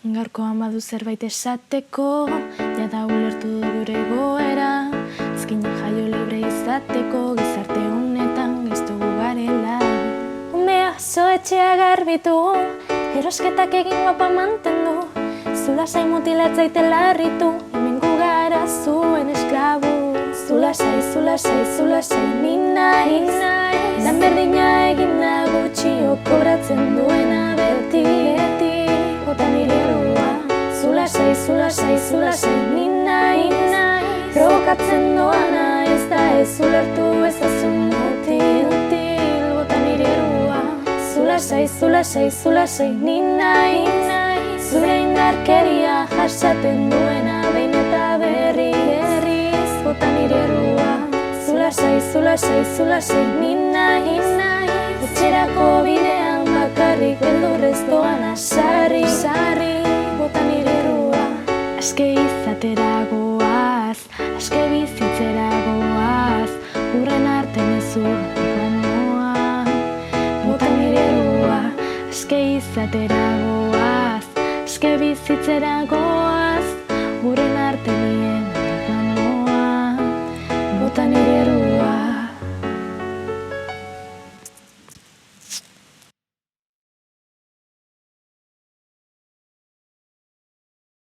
Gaurkoan badu zerbait esateko, jada ulertu du gure goera, ezkinek jaio libre izateko, gizarte honetan gaiztogu garela. Umea zoetxea garbitu, erosketak egin guapa mantendu, zulasai mutilatzaite larritu, hemen gu gara zuen esklabu. Zulasai, zulasai, zulasai, ni naiz, lan berdina egin da gutxio kobratzen duena beti, bota nire errua. Zulasai, zulasai, zulasai, ni naiz, provokatzen doana ez da ez ulertu ezazun mutil, bota nire errua. Zulasai, zulasai, zulasai, ni naiz, zure indarkeria jasaten duena behin eta berriz, bota nire errua. Zulasai, zulasai, zulasai, ni naiz, etxerako bidean bakarrik beldurrez doana sarri, bota nire errua. Aske izatera goaz, aske bizitzera goaz, urren arten ezurtik noa, bota nire errua. Aske izatera goaz, aske bizitzera goaz, urren arten nien noa, bota nire errua.